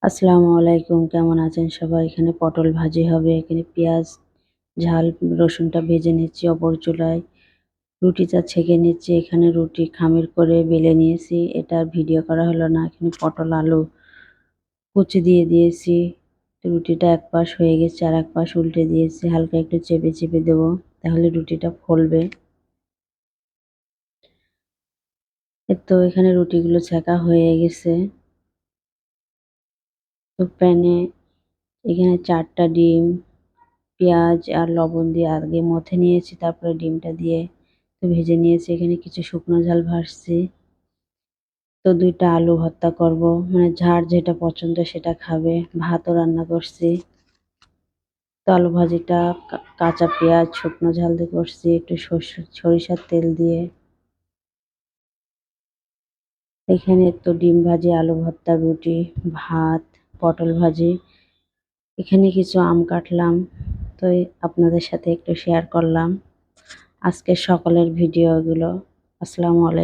আসসালামু আলাইকুম, কেমন আছেন সবাই? এখানে পটল ভাজি হবে। এখানে পেঁয়াজ, ঝাল, রসুনটা ভেজে নিচ্ছি অপর চুলায়। রুটিটা ছেঁকে নিচ্ছি। এখানে রুটি খামির করে বেলে নিয়েছি। এটা আর ভিডিও করা হলো না। এখানে পটল, আলু কুচি দিয়ে দিয়েছি। রুটিটা এক পাশ হয়ে গেছে, আর এক পাশ উল্টে দিয়েছি। হালকা একটু চেপে চেপে দেবো, তাহলে রুটিটা ফুলবে। তো এখানে রুটিগুলো ছেঁকা হয়ে গেছে। তো প্যানে এখানে 4টা ডিম, পেঁয়াজ আর লবণ দিয়ে আগে মথে নিয়েছি, তারপরে ডিমটা দিয়ে তো ভেজে নিয়েছি। এখানে কিছু শুকনো ঝাল ভাজছি। তো 2টা আলু ভর্তা করব, মানে যার যেটা পছন্দ সেটা খাবে। ভাতও রান্না করছি। তো আলু ভাজিটা কাঁচা পেঁয়াজ শুকনো ঝাল দিয়ে করছি, একটু সরিষার তেল দিয়ে। এখানে তো ডিম ভাজি, আলু ভর্তা, রুটি, ভাত, পটল ভাজি। এখানে কিছু আম কাটলাম, তো আপনাদের সাথে একটু শেয়ার করলাম আজকের সকালের ভিডিও এগুলো। আসসালামু আলাইকুম।